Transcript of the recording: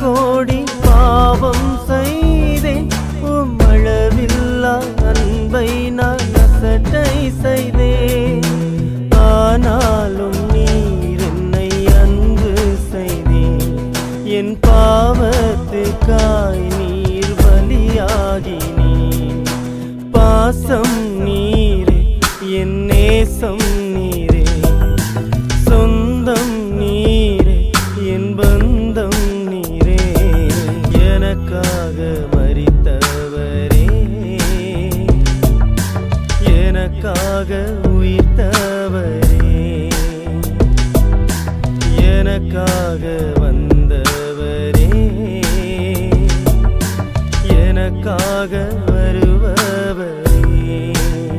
கோடி பாவம் செய்தேன், உம்மளவில்லா அன்பை நான் அசட்டை செய்தேன். ஆனாலும் நீர் என்னை அன்பு செய்தேன், என் பாவத்துக்காய் நீர் பலியாகினீர். பாசம் நீரே, என் நேசம் நீரே, சொந்தம் நீரே, என் பந்தம் நீரே. எனக்காக மரித்தவரே, எனக்காக உயிர்த்தவரே, எனக்காக வந்தவரே, எனக்காக வரு